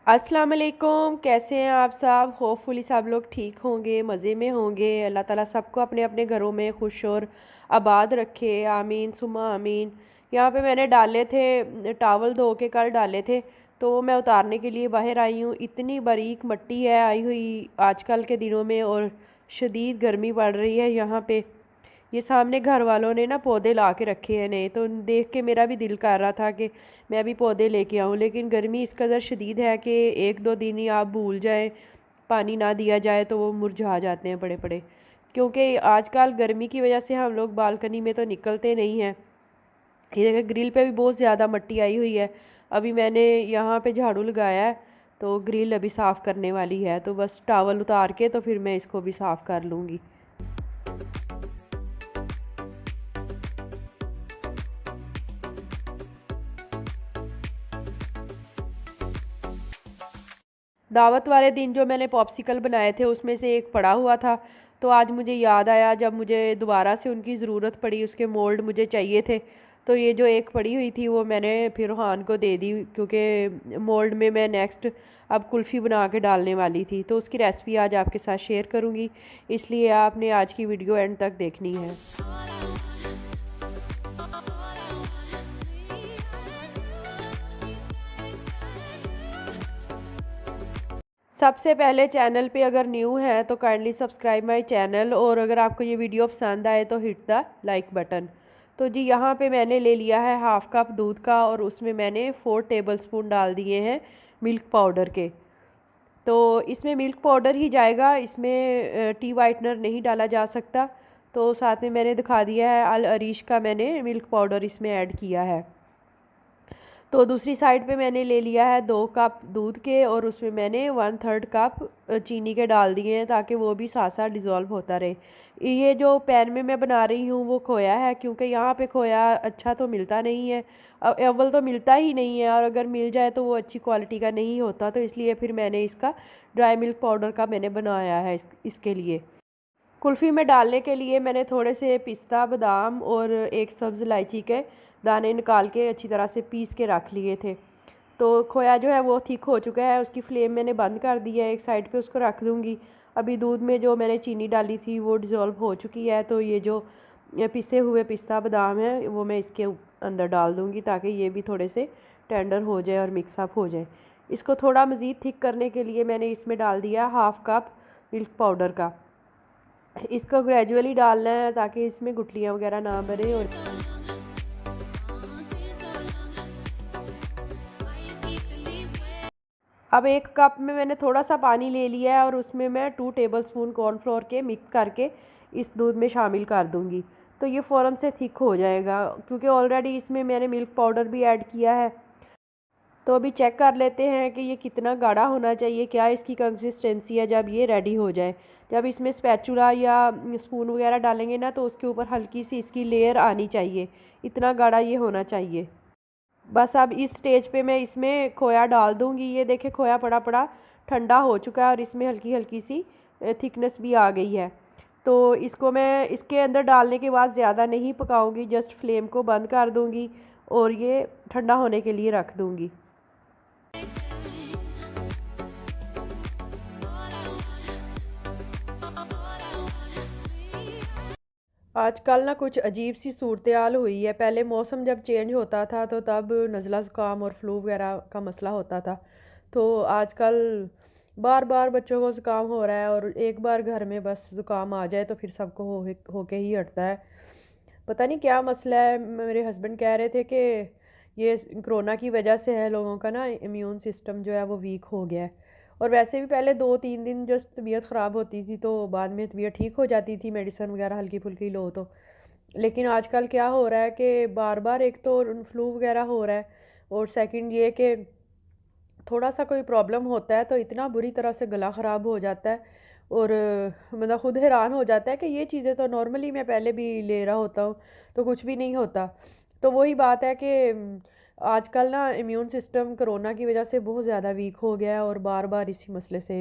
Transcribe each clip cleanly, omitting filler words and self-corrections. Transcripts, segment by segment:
अस्सलाम वालेकुम। कैसे हैं आप सब? होपफुली सब लोग ठीक होंगे, मज़े में होंगे। अल्लाह ताला सबको अपने अपने घरों में खुश और आबाद रखे, आमीन सुम्मा आमीन। यहाँ पे मैंने डाले थे टावल, धो के कल डाले थे, तो मैं उतारने के लिए बाहर आई हूँ। इतनी बारीक मिट्टी है आई हुई आजकल के दिनों में, और शदीद गर्मी पड़ रही है यहाँ पे। ये सामने घर वालों ने ना पौधे ला के रखे हैं नए, तो देख के मेरा भी दिल कर रहा था कि मैं भी पौधे लेके आऊँ, लेकिन गर्मी इस कदर शदीद है कि एक दो दिन ही आप भूल जाएं, पानी ना दिया जाए तो वो मुरझा जाते हैं बड़े बड़े। क्योंकि आजकल गर्मी की वजह से हम लोग बालकनी में तो निकलते नहीं हैं। ये देखिए ग्रिल पे भी बहुत ज़्यादा मिट्टी आई हुई है। अभी मैंने यहाँ पे झाड़ू लगाया है, तो ग्रिल अभी साफ़ करने वाली है, तो बस टावल उतार के तो फिर मैं इसको भी साफ़ कर लूँगी। दावत वाले दिन जो मैंने पॉप्सिकल बनाए थे उसमें से एक पड़ा हुआ था, तो आज मुझे याद आया जब मुझे दोबारा से उनकी ज़रूरत पड़ी, उसके मोल्ड मुझे चाहिए थे, तो ये जो एक पड़ी हुई थी वो मैंने फिर रोहान को दे दी, क्योंकि मोल्ड में मैं नेक्स्ट अब कुल्फ़ी बना के डालने वाली थी, तो उसकी रेसिपी आज आपके साथ शेयर करूँगी, इसलिए आपने आज की वीडियो एंड तक देखनी है। सबसे पहले चैनल पे अगर न्यू है तो काइंडली सब्सक्राइब माय चैनल, और अगर आपको ये वीडियो पसंद आए तो हिट द लाइक बटन। तो जी यहाँ पे मैंने ले लिया है हाफ़ कप दूध का, और उसमें मैंने 4 टेबलस्पून डाल दिए हैं मिल्क पाउडर के। तो इसमें मिल्क पाउडर ही जाएगा, इसमें टी वाइटनर नहीं डाला जा सकता। तो साथ में मैंने दिखा दिया है अल अरीश का मैंने मिल्क पाउडर इसमें ऐड किया है। तो दूसरी साइड पे मैंने ले लिया है 2 कप दूध के, और उसमें मैंने 1/3 कप चीनी के डाल दिए हैं, ताकि वो भी साथ साथ डिज़ोल्व होता रहे। ये जो पैन में मैं बना रही हूँ वो खोया है, क्योंकि यहाँ पे खोया अच्छा तो मिलता नहीं है, अव्वल तो मिलता ही नहीं है, और अगर मिल जाए तो वो अच्छी क्वालिटी का नहीं होता, तो इसलिए फिर मैंने इसका ड्राई मिल्क पाउडर का मैंने बनाया है इसके लिए। कुल्फ़ी में डालने के लिए मैंने थोड़े से पिस्ता बादाम और एक सब्ज़ इलायची के दाने निकाल के अच्छी तरह से पीस के रख लिए थे। तो खोया जो है वो थिक हो चुका है, उसकी फ्लेम मैंने बंद कर दी है, एक साइड पे उसको रख दूँगी। अभी दूध में जो मैंने चीनी डाली थी वो डिज़ोल्व हो चुकी है, तो ये जो पिसे हुए पिस्ता बादाम है वो मैं इसके अंदर डाल दूँगी, ताकि ये भी थोड़े से टेंडर हो जाए और मिक्सअप हो जाए। इसको थोड़ा मज़ीद थिक करने के लिए मैंने इसमें डाल दिया हाफ़ कप मिल्क पाउडर का। इसको ग्रेजुअली डालना है ताकि इसमें गुठलियाँ वगैरह ना बने। और अब एक कप में मैंने थोड़ा सा पानी ले लिया है, और उसमें मैं 2 टेबलस्पून कॉर्नफ्लोर के मिक्स करके इस दूध में शामिल कर दूंगी। तो ये फ़ौरन से थिक हो जाएगा, क्योंकि ऑलरेडी इसमें मैंने मिल्क पाउडर भी ऐड किया है। तो अभी चेक कर लेते हैं कि ये कितना गाढ़ा होना चाहिए, क्या इसकी कंसिस्टेंसी है जब ये रेडी हो जाए। जब इसमें स्पैचुला या स्पून वगैरह डालेंगे ना, तो उसके ऊपर हल्की सी इसकी लेयर आनी चाहिए, इतना गाढ़ा ये होना चाहिए। बस अब इस स्टेज पे मैं इसमें खोया डाल दूँगी। ये देखे खोया पड़ा पड़ा ठंडा हो चुका है, और इसमें हल्की हल्की सी थिकनेस भी आ गई है। तो इसको मैं इसके अंदर डालने के बाद ज़्यादा नहीं पकाऊंगी, जस्ट फ्लेम को बंद कर दूँगी और ये ठंडा होने के लिए रख दूँगी। आजकल ना कुछ अजीब सी सूरत हाल हुई है। पहले मौसम जब चेंज होता था तो तब नज़ला ज़ुकाम और फ्लू वगैरह का मसला होता था। तो आजकल बार बार बच्चों को ज़ुकाम हो रहा है, और एक बार घर में बस ज़ुकाम आ जाए तो फिर सबको होके ही हटता है। पता नहीं क्या मसला है। मेरे हस्बैंड कह रहे थे कि ये कोरोना की वजह से है, लोगों का ना इम्यून सिस्टम जो है वो वीक हो गया है। और वैसे भी पहले 2-3 दिन जो तबीयत ख़राब होती थी तो बाद में तबीयत ठीक हो जाती थी, मेडिसिन वगैरह हल्की फुल्की लो तो। लेकिन आजकल क्या हो रहा है कि बार बार एक तो फ्लू वगैरह हो रहा है, और सेकंड ये कि थोड़ा सा कोई प्रॉब्लम होता है तो इतना बुरी तरह से गला ख़राब हो जाता है। और मतलब खुद हैरान हो जाता है कि ये चीज़ें तो नॉर्मली मैं पहले भी ले रहा होता हूँ, तो कुछ भी नहीं होता। तो वही बात है कि आजकल ना इम्यून सिस्टम कोरोना की वजह से बहुत ज़्यादा वीक हो गया है, और बार बार इसी मसले से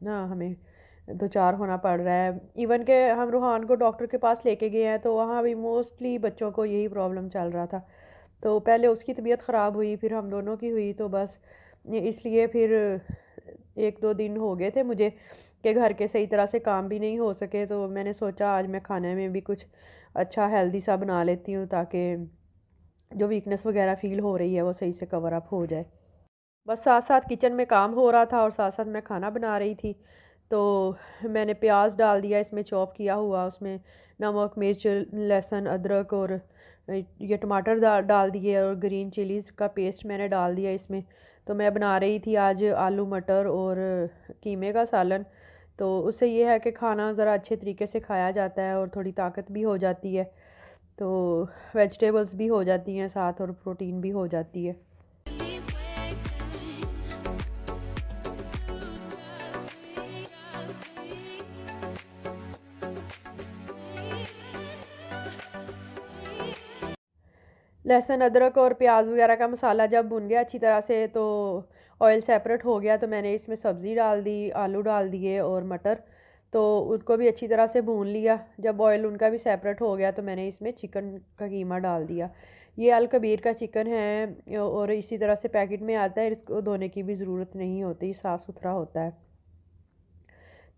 ना हमें दो चार होना पड़ रहा है। इवन के हम रूहान को डॉक्टर के पास लेके गए हैं, तो वहाँ भी मोस्टली बच्चों को यही प्रॉब्लम चल रहा था। तो पहले उसकी तबीयत ख़राब हुई, फिर हम दोनों की हुई, तो बस इसलिए फिर 1-2 दिन हो गए थे मुझे कि घर के सही तरह से काम भी नहीं हो सके, तो मैंने सोचा आज मैं खाने में भी कुछ अच्छा हेल्दी सा बना लेती हूँ ताकि जो वीकनेस वगैरह फ़ील हो रही है वो सही से कवर अप हो जाए। बस साथ साथ किचन में काम हो रहा था और साथ साथ मैं खाना बना रही थी। तो मैंने प्याज डाल दिया इसमें चॉप किया हुआ, उसमें नमक मिर्च लहसुन अदरक और ये टमाटर डाल दिए और ग्रीन चिलीज़ का पेस्ट मैंने डाल दिया इसमें। तो मैं बना रही थी आज आलू मटर और कीमे का सालन। तो उससे ये है कि खाना ज़रा अच्छे तरीके से खाया जाता है और थोड़ी ताकत भी हो जाती है। तो वेजिटेबल्स भी हो जाती हैं साथ और प्रोटीन भी हो जाती है। लहसुन अदरक और प्याज वगैरह का मसाला जब भुन गया अच्छी तरह से, तो ऑयल सेपरेट हो गया, तो मैंने इसमें सब्ज़ी डाल दी, आलू डाल दिए और मटर। तो उनको भी अच्छी तरह से भून लिया। जब ऑयल उनका भी सेपरेट हो गया तो मैंने इसमें चिकन का कीमा डाल दिया। ये अल कबीर का चिकन है और इसी तरह से पैकेट में आता है, इसको धोने की भी ज़रूरत नहीं होती, साफ़ सुथरा होता है।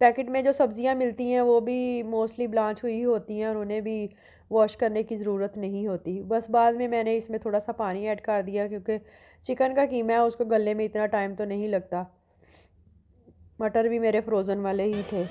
पैकेट में जो सब्ज़ियाँ मिलती हैं वो भी मोस्टली ब्लांच हुई होती हैं और उन्हें भी वॉश करने की ज़रूरत नहीं होती। बस बाद में मैंने इसमें थोड़ा सा पानी ऐड कर दिया क्योंकि चिकन का कीमा है, उसको गलने में इतना टाइम तो नहीं लगता। मटर भी मेरे फ्रोज़न वाले ही थे।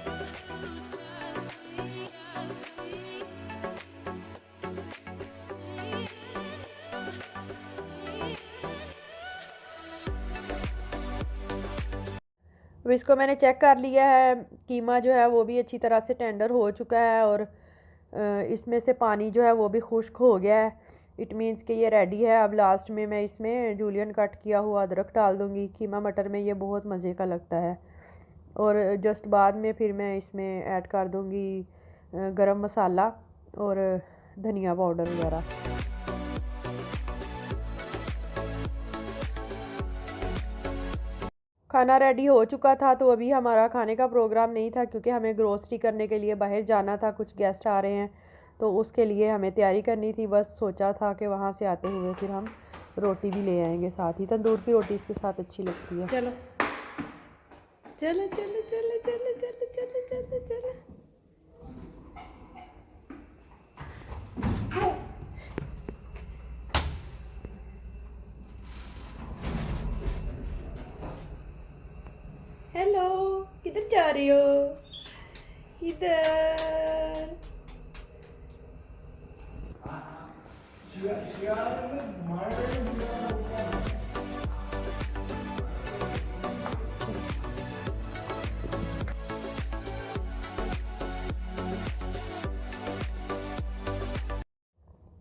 अब इसको मैंने चेक कर लिया है, कीमा जो है वो भी अच्छी तरह से टेंडर हो चुका है और इसमें से पानी जो है वो भी खुश्क हो गया है। इट मीन्स कि ये रेडी है। अब लास्ट में मैं इसमें जूलियन कट किया हुआ अदरक डाल दूँगी। कीमा मटर में ये बहुत मज़े का लगता है। और जस्ट बाद में फिर मैं इसमें ऐड कर दूँगी गरम मसाला और धनिया पाउडर वगैरह। खाना रेडी हो चुका था, तो अभी हमारा खाने का प्रोग्राम नहीं था क्योंकि हमें ग्रोसरी करने के लिए बाहर जाना था, कुछ गेस्ट आ रहे हैं तो उसके लिए हमें तैयारी करनी थी। बस सोचा था कि वहाँ से आते हुए फिर हम रोटी भी ले आएंगे साथ ही। तंदूर की रोटी इसके साथ अच्छी लगती है। चलो चलो चलो चलो चलो चलो चलो चलो चलो। हेलो, किधर जा रही हो? इधर।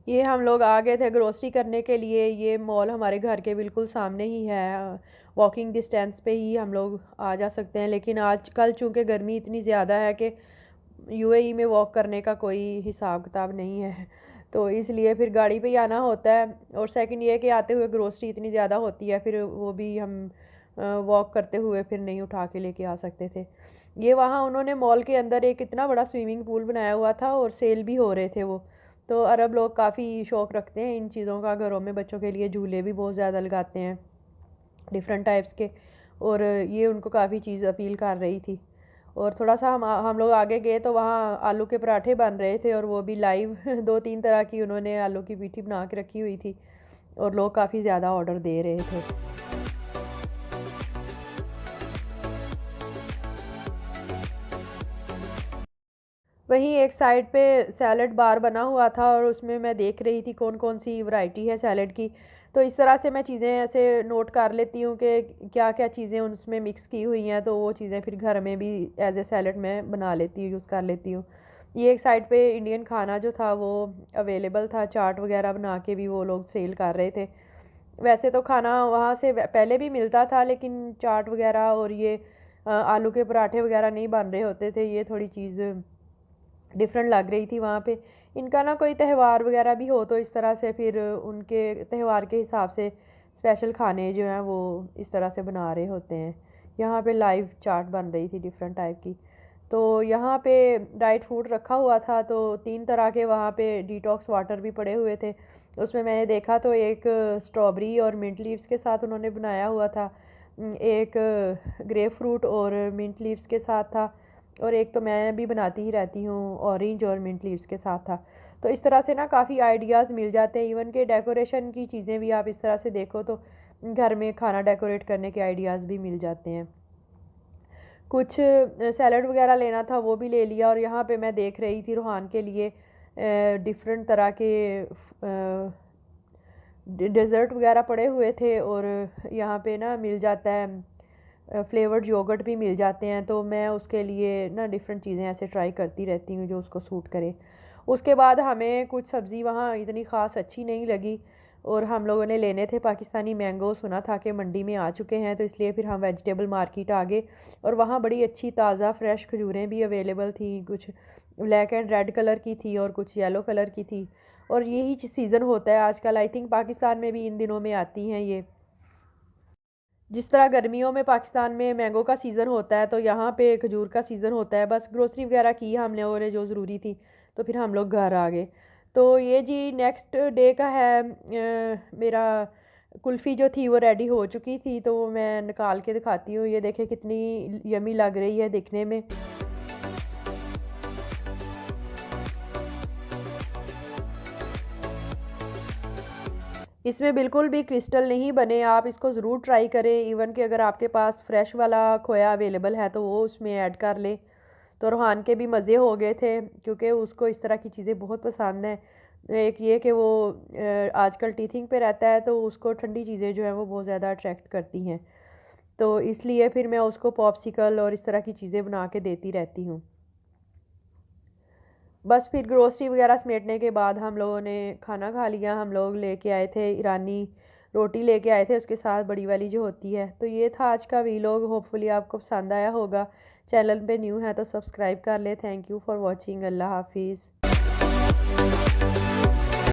ये हम लोग आ गए थे ग्रोसरी करने के लिए। ये मॉल हमारे घर के बिल्कुल सामने ही है, वॉकिंग डिस्टेंस पे ही हम लोग आ जा सकते हैं। लेकिन आजकल चूँकि गर्मी इतनी ज़्यादा है कि यूएई में वॉक करने का कोई हिसाब किताब नहीं है, तो इसलिए फिर गाड़ी पे ही आना होता है। और सेकंड ये कि आते हुए ग्रोसरी इतनी ज़्यादा होती है, फिर वो भी हम वॉक करते हुए फिर नहीं उठा के लेके आ सकते थे। ये वहाँ उन्होंने मॉल के अंदर एक इतना बड़ा स्विमिंग पूल बनाया हुआ था और सेल भी हो रहे थे वो। तो अरब लोग काफ़ी शौक़ रखते हैं इन चीज़ों का, घरों में बच्चों के लिए झूले भी बहुत ज़्यादा लगाते हैं डिफरेंट टाइप्स के। और ये उनको काफ़ी चीज़ अपील कर रही थी। और थोड़ा सा हम लोग आगे गए तो वहाँ आलू के पराठे बन रहे थे और वो भी लाइव 2-3 तरह की उन्होंने आलू की पीठी बना के रखी हुई थी और लोग काफ़ी ज़्यादा ऑर्डर दे रहे थे। वहीं एक साइड पे सैलड बार बना हुआ था और उसमें मैं देख रही थी कौन कौन सी वैरायटी है सैलड की। तो इस तरह से मैं चीज़ें ऐसे नोट कर लेती हूँ कि क्या क्या चीज़ें उसमें मिक्स की हुई हैं, तो वो चीज़ें फिर घर में भी एज ए सैलड में बना लेती हूँ, यूज़ कर लेती हूँ। ये एक साइड पे इंडियन खाना जो था वो अवेलेबल था, चाट वगैरह बना के भी वो लोग सेल कर रहे थे। वैसे तो खाना वहाँ से पहले भी मिलता था, लेकिन चाट वगैरह और ये आलू के पराठे वगैरह नहीं बन रहे होते थे। ये थोड़ी चीज़ डिफरेंट लग रही थी वहाँ पे। इनका ना कोई त्यौहार वगैरह भी हो तो इस तरह से फिर उनके त्यौहार के हिसाब से स्पेशल खाने जो हैं वो इस तरह से बना रहे होते हैं। यहाँ पे लाइव चाट बन रही थी डिफरेंट टाइप की। तो यहाँ पे डाइट फूड रखा हुआ था, तो 3 तरह के वहाँ पे डिटॉक्स वाटर भी पड़े हुए थे। उसमें मैंने देखा तो एक स्ट्रॉबेरी और मिंट लीव्स के साथ उन्होंने बनाया हुआ था। एक ग्रेप फ्रूट और मिंट लीव्स के साथ था, और एक तो मैं भी बनाती ही रहती हूँ ऑरेंज और मिंट लीव्स के साथ था। तो इस तरह से ना काफ़ी आइडियाज़ मिल जाते हैं। इवन के डेकोरेशन की चीज़ें भी आप इस तरह से देखो तो घर में खाना डेकोरेट करने के आइडियाज़ भी मिल जाते हैं। कुछ सैलड वगैरह लेना था वो भी ले लिया, और यहाँ पे मैं देख रही थी रूहान के लिए डिफरेंट तरह के डेज़र्ट वगैरह पड़े हुए थे, और यहाँ पे ना मिल जाता है फ्लेवर्ड योगर्ट भी मिल जाते हैं। तो मैं उसके लिए ना डिफरेंट चीज़ें ऐसे ट्राई करती रहती हूँ जो उसको सूट करे। उसके बाद हमें कुछ सब्ज़ी वहाँ इतनी ख़ास अच्छी नहीं लगी, और हम लोगों ने लेने थे पाकिस्तानी मैंगो, सुना था कि मंडी में आ चुके हैं, तो इसलिए फिर हम वेजिटेबल मार्केट आ गए। और वहाँ बड़ी अच्छी ताज़ा फ्रेश खजूरें भी अवेलेबल थी, कुछ ब्लैक एंड रेड कलर की थी और कुछ येलो कलर की थी। और यही सीज़न होता है आजकल, आई थिंक पाकिस्तान में भी इन दिनों में आती हैं ये। जिस तरह गर्मियों में पाकिस्तान में मैंगो का सीज़न होता है, तो यहाँ पे खजूर का सीज़न होता है। बस ग्रोसरी वगैरह की हम लोगों ने जो ज़रूरी थी, तो फिर हम लोग घर आ गए। तो ये जी नेक्स्ट डे का है। मेरा कुल्फ़ी जो थी वो रेडी हो चुकी थी, तो वो मैं निकाल के दिखाती हूँ। ये देखें कितनी यमी लग रही है दिखने में। इसमें बिल्कुल भी क्रिस्टल नहीं बने, आप इसको ज़रूर ट्राई करें। इवन कि अगर आपके पास फ्रेश वाला खोया अवेलेबल है तो वो उसमें ऐड कर लें। तो रूहान के भी मज़े हो गए थे, क्योंकि उसको इस तरह की चीज़ें बहुत पसंद हैं। एक ये कि वो आजकल टीथिंग पे रहता है, तो उसको ठंडी चीज़ें जो हैं वो बहुत ज़्यादा अट्रैक्ट करती हैं। तो इसलिए फिर मैं उसको पॉप्सिकल और इस तरह की चीज़ें बना के देती रहती हूँ। बस फिर ग्रोसरी वगैरह समेटने के बाद हम लोगों ने खाना खा लिया। हम लोग लेके आए थे ईरानी रोटी लेके आए थे, उसके साथ बड़ी वाली जो होती है। तो ये था आज का वीलॉग, होपफुली आपको पसंद आया होगा। चैनल पे न्यू है तो सब्सक्राइब कर ले। Thank you for watching. अल्लाह हाफिज़।